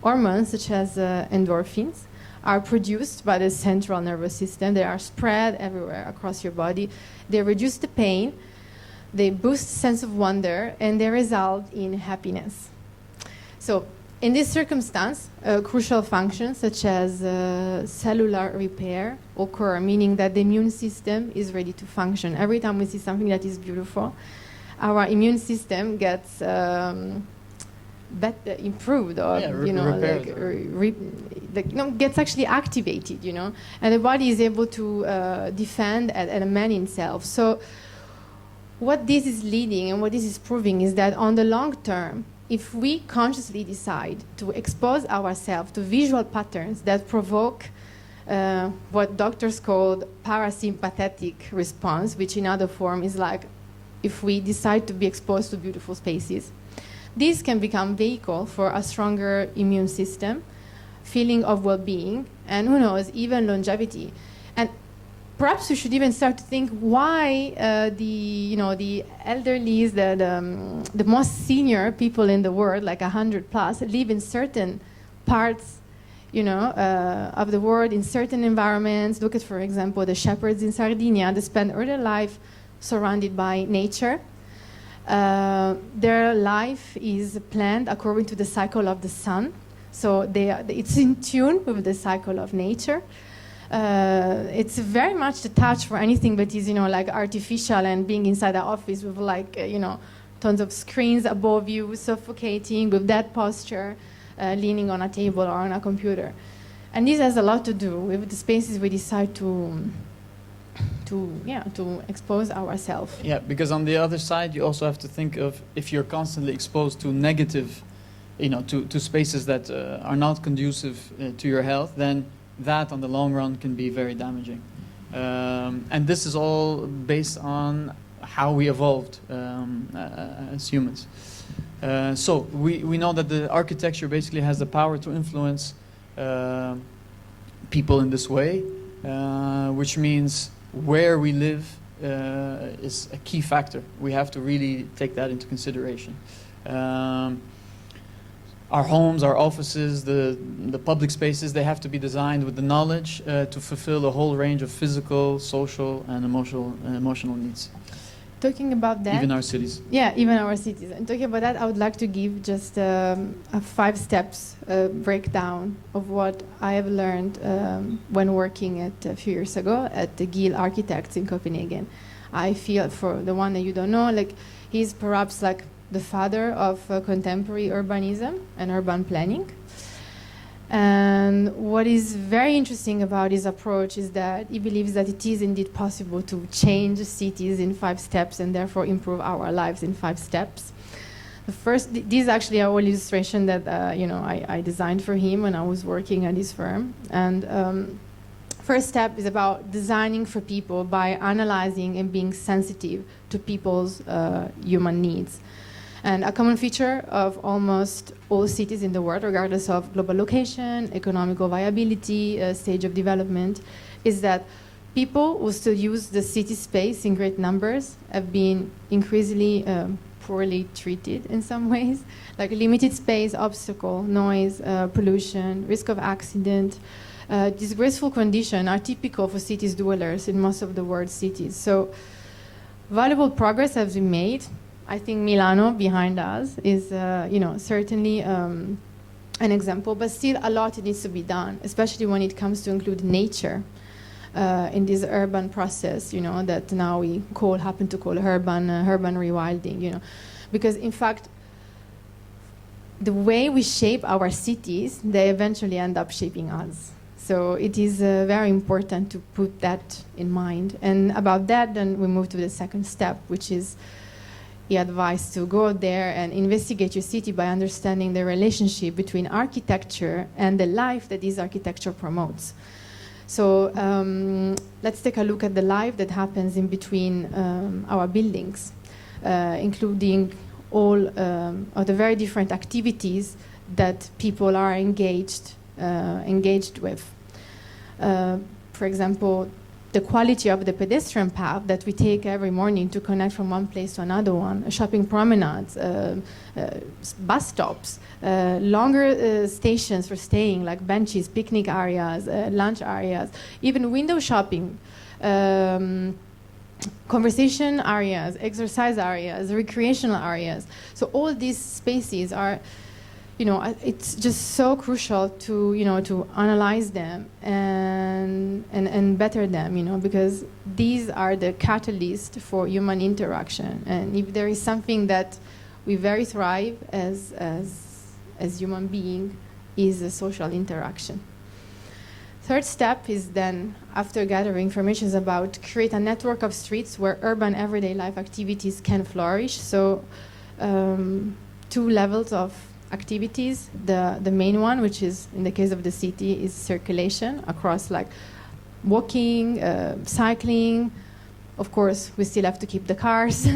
hormones such as endorphins are produced by the central nervous system. They are spread everywhere across your body. They reduce the pain, they boost sense of wonder, and they result in happiness. So in this circumstance, crucial functions such as cellular repair occur, meaning that the immune system is ready to function. Every time we see something that is beautiful, our immune system gets improved, or gets actually activated, and the body is able to defend and amend itself. So what this is leading and what this is proving is that on the long term, if we consciously decide to expose ourselves to visual patterns that provoke what doctors call parasympathetic response, which in other form is like if we decide to be exposed to beautiful spaces, this can become vehicle for a stronger immune system, feeling of well-being, and who knows, even longevity. And perhaps we should even start to think why the elderly, the most senior people in the world, like 100 plus, live in certain parts, of the world, in certain environments. Look at, for example, the shepherds in Sardinia. They spend all their life surrounded by nature. Their life is planned according to the cycle of the sun. So it's in tune with the cycle of nature. It's very much detached for anything that is, like artificial and being inside the office with tons of screens above you, suffocating with that posture, leaning on a table or on a computer. And this has a lot to do with the spaces we decide to expose ourselves. Yeah, because on the other side, you also have to think of if you're constantly exposed to negative, to spaces that are not conducive to your health, then that on the long run can be very damaging. And this is all based on how we evolved as humans. So we know that the architecture basically has the power to influence people in this way, which means where we live is a key factor. We have to really take that into consideration. Our homes, our offices, the public spaces, they have to be designed with the knowledge to fulfill a whole range of physical, social, and emotional needs. Talking about that, even our cities. Yeah, even our cities. And talking about that, I would like to give just a 5 steps breakdown of what I have learned when working a few years ago at the Gill Architects in Copenhagen. I feel, for the one that you don't know, like he's perhaps like the father of contemporary urbanism and urban planning. And what is very interesting about his approach is that he believes that it is indeed possible to change cities in 5 steps and therefore improve our lives in 5 steps. The first, this is actually a whole illustration that I designed for him when I was working at his firm. And first step is about designing for people by analyzing and being sensitive to people's human needs. And a common feature of almost all cities in the world, regardless of global location, economical viability, stage of development, is that people who still use the city space in great numbers have been increasingly poorly treated in some ways, like limited space, obstacle, noise, pollution, risk of accident. Disgraceful conditions are typical for cities dwellers in most of the world's cities. So valuable progress has been made. I think Milano behind us is, certainly an example, but still a lot needs to be done, especially when it comes to include nature in this urban process, that now we happen to call urban rewilding, because in fact, the way we shape our cities, they eventually end up shaping us. So it is very important to put that in mind. And about that, then we move to the second step, which is the advice to go out there and investigate your city by understanding the relationship between architecture and the life that this architecture promotes. So let's take a look at the life that happens in between our buildings, including all of the very different activities that people are engaged with. For example, the quality of the pedestrian path that we take every morning to connect from one place to another one, shopping promenades, bus stops, longer stations for staying, like benches, picnic areas, lunch areas, even window shopping, conversation areas, exercise areas, recreational areas. So all these spaces are, it's just so crucial to, to analyze them and better them, because these are the catalyst for human interaction. And if there is something that we very thrive as human being, is a social interaction. Third step is then, after gathering information about, create a network of streets where urban everyday life activities can flourish. So 2 levels of activities. The main one, which is in the case of the city, is circulation across like walking, cycling. Of course, we still have to keep the cars,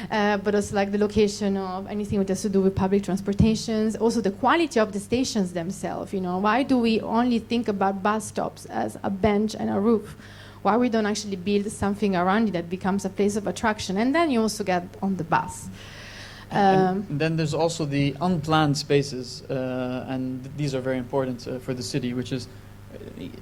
but also like the location of anything that has to do with public transportations. Also the quality of the stations themselves. Why do we only think about bus stops as a bench and a roof? Why we don't actually build something around it that becomes a place of attraction? And then you also get on the bus. And then there's also the unplanned spaces, and these are very important for the city, which is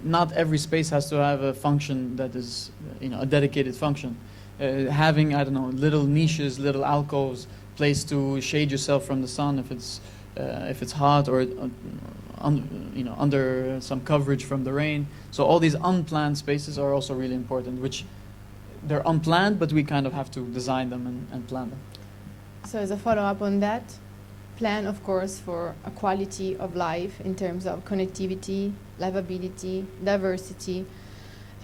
not every space has to have a function that is, a dedicated function. Having, little niches, little alcoves, place to shade yourself from the sun if it's hot, or under some coverage from the rain. So all these unplanned spaces are also really important, which they're unplanned, but we kind of have to design them and plan them. So as a follow-up on that, plan, of course, for a quality of life in terms of connectivity, livability, diversity,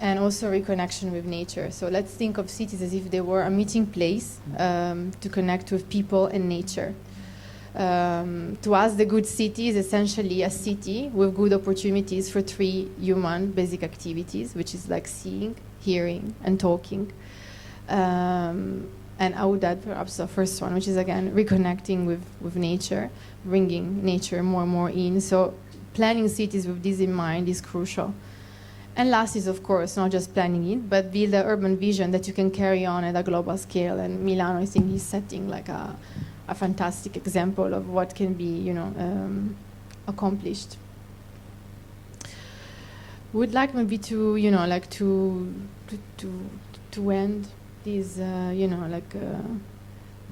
and also reconnection with nature. So let's think of cities as if they were a meeting place to connect with people and nature. To us, the good city is essentially a city with good opportunities for 3 human basic activities, which is like seeing, hearing, and talking. And I would add perhaps the first one, which is, again, reconnecting with nature, bringing nature more and more in. So planning cities with this in mind is crucial. And last is, of course, not just planning it, but build an urban vision that you can carry on at a global scale. And Milano, I think, is setting like a fantastic example of what can be, accomplished. Would like maybe to, to end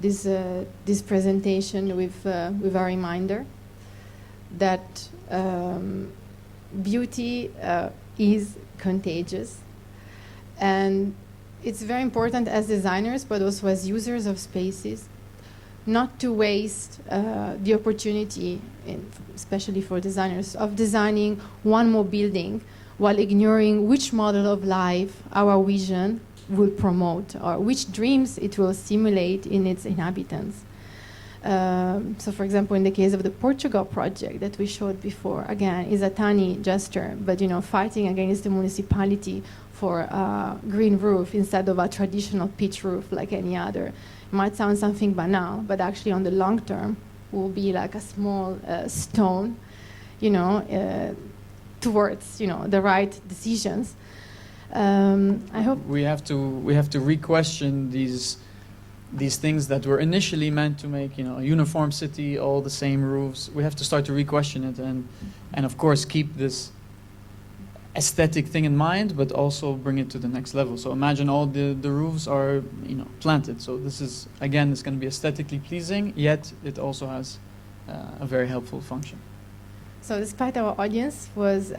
this presentation with a reminder that beauty is contagious, and it's very important as designers, but also as users of spaces, not to waste the opportunity, especially for designers, of designing one more building while ignoring which model of life our vision will promote, or which dreams it will stimulate in its inhabitants. So for example, in the case of the Portugal project that we showed before, again, is a tiny gesture, but fighting against the municipality for a green roof instead of a traditional pitch roof like any other. It might sound something banal, but actually on the long term will be like a small stone, towards the right decisions. I hope we have to re-question these things that were initially meant to make a uniform city, all the same roofs. We have to start to re-question it and of course keep this aesthetic thing in mind, but also bring it to the next level. So imagine all the roofs are planted. So this is again, it's going to be aesthetically pleasing, yet it also has a very helpful function. So despite our audience was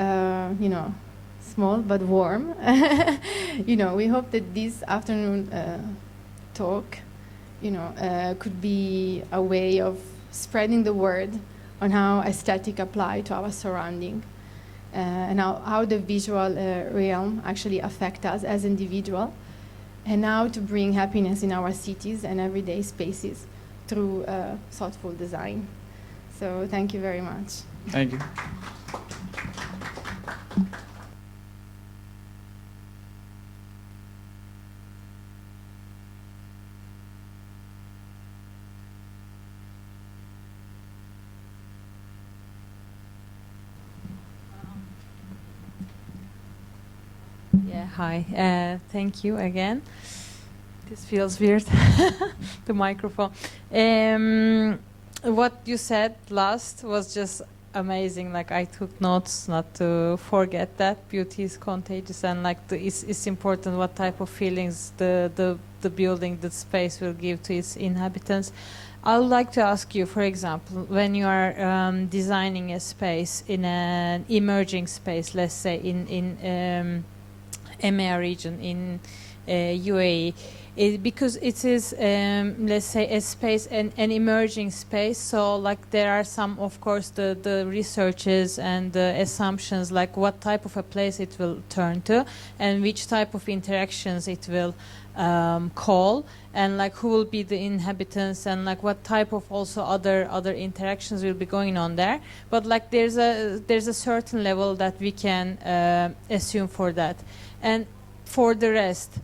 small but warm, we hope that this afternoon talk could be a way of spreading the word on how aesthetic apply to our surrounding, and how the visual realm actually affect us as individuals, and how to bring happiness in our cities and everyday spaces through thoughtful design. So thank you very much. Thank you. Yeah, hi. Thank you again. This feels weird, the microphone. What you said last was just amazing. Like, I took notes not to forget that beauty is contagious, and like it's important what type of feelings the building, the space will give to its inhabitants. I would like to ask you, for example, when you are designing a space in an emerging space, let's say in EMEA region in UAE, because it is, let's say, a space, an emerging space. So, like, there are some, of course, the researches and the assumptions, like what type of a place it will turn to, and which type of interactions it will call, and like who will be the inhabitants, and like what type of also other interactions will be going on there. But like there's a certain level that we can assume for that, and for the rest,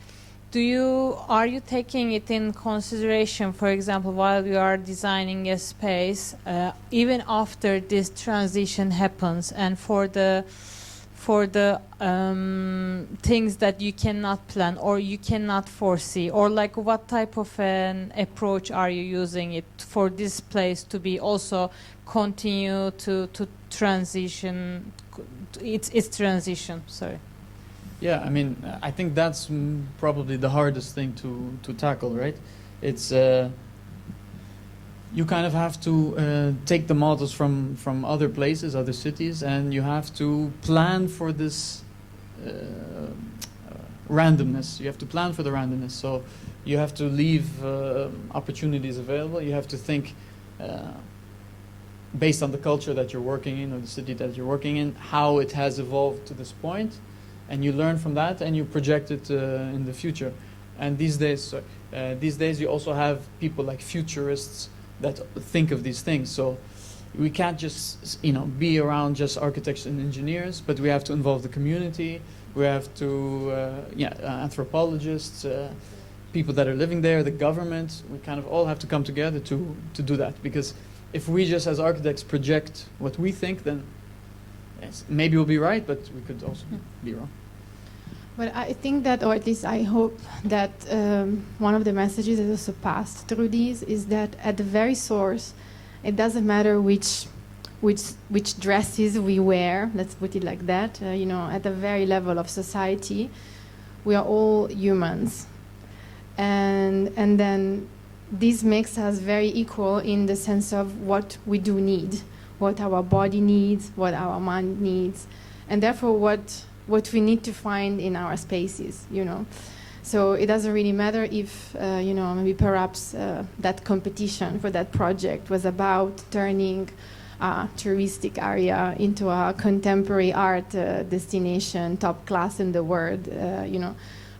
are you taking it in consideration, for example, while you are designing a space, even after this transition happens, and for the things that you cannot plan or you cannot foresee, or like what type of an approach are you using it for this place to be also continue to transition, its transition? Sorry. Yeah, I mean, I think that's probably the hardest thing to tackle, right? It's you kind of have to take the models from other places, other cities, and you have to plan for this randomness. You have to plan for the randomness. So you have to leave opportunities available. You have to think based on the culture that you're working in or the city that you're working in, how it has evolved to this point. And you learn from that, and you project it in the future. And these days you also have people like futurists that think of these things. So we can't just be around just architects and engineers, but we have to involve the community. We have to anthropologists, people that are living there, the government. We kind of all have to come together to do that. Because if we just as architects project what we think, then yes, maybe we'll be right, but we could also be wrong. But I think that, or at least I hope that one of the messages that also passed through these is that at the very source, it doesn't matter which dresses we wear. Let's put it like that. At the very level of society, we are all humans, and then this makes us very equal in the sense of what we do need, what our body needs, what our mind needs, and therefore what we need to find in our spaces, So it doesn't really matter if, maybe perhaps that competition for that project was about turning a touristic area into a contemporary art destination, top class in the world,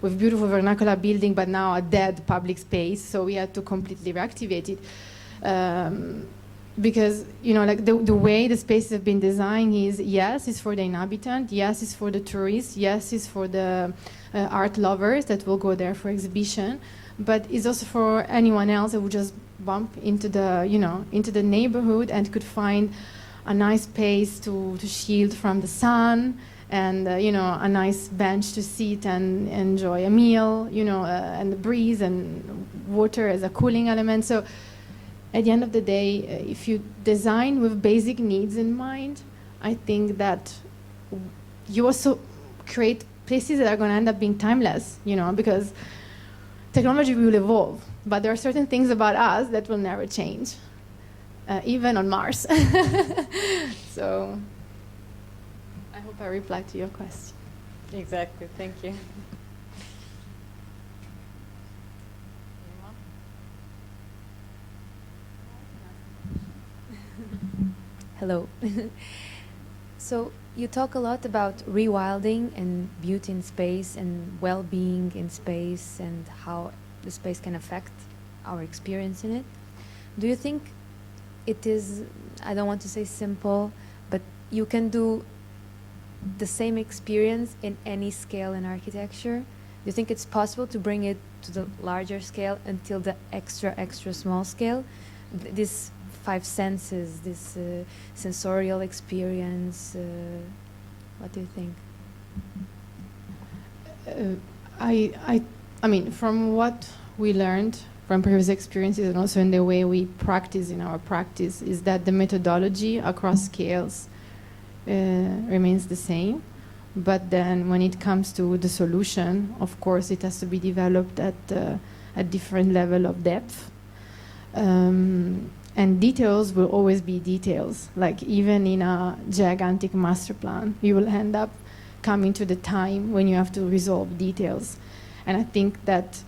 with beautiful vernacular building, but now a dead public space, so we had to completely reactivate it. Because like the way the spaces have been designed is, yes, it's for the inhabitant, yes, it's for the tourists, yes, it's for the art lovers that will go there for exhibition, but it's also for anyone else that would just bump into the into the neighborhood and could find a nice space to shield from the sun, and a nice bench to sit and enjoy a meal, and the breeze and water as a cooling element. So at the end of the day, if you design with basic needs in mind, I think that you also create places that are going to end up being timeless, because technology will evolve, but there are certain things about us that will never change, even on Mars. So I hope I replied to your question. Exactly, thank you. Hello. So you talk a lot about rewilding and beauty in space and well-being in space and how the space can affect our experience in it. Do you think it is, I don't want to say simple, but you can do the same experience in any scale in architecture? Do you think it's possible to bring it to the larger scale until the extra small scale? This 5 senses, this sensorial experience, what do you think? I mean, from what we learned from previous experiences and also in the way we practice in our practice, is that the methodology across scales remains the same. But then when it comes to the solution, of course, it has to be developed at a different level of depth. And details will always be details. Like even in a gigantic master plan, you will end up coming to the time when you have to resolve details. And I think that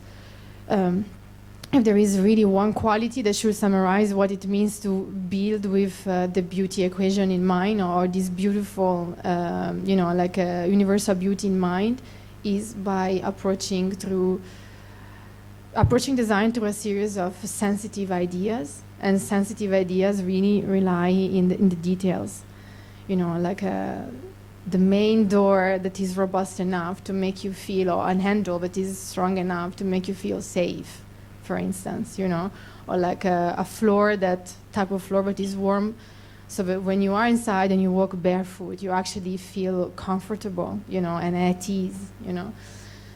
if there is really one quality that should summarize what it means to build with the beauty equation in mind, or this beautiful, like a universal beauty in mind, is by approaching design through a series of sensitive ideas. And sensitive ideas really rely in the details. Like the main door that is robust enough to make you feel, or a handle that is strong enough to make you feel safe, for instance, or like a floor, that type of floor that is warm, so that when you are inside and you walk barefoot, you actually feel comfortable, and at ease,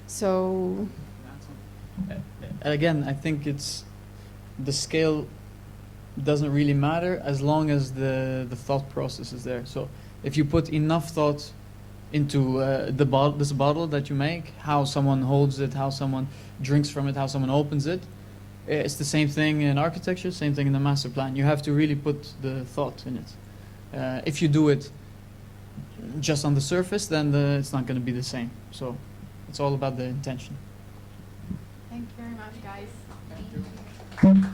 So Again, I think it's the scale doesn't really matter as long as the thought process is there. So if you put enough thought into this bottle that you make, how someone holds it, how someone drinks from it, how someone opens it, it's the same thing in architecture, same thing in the master plan. You have to really put the thought in it. If you do it just on the surface, then it's not going to be the same. So it's all about the intention. thank you very much, guys. Thank you.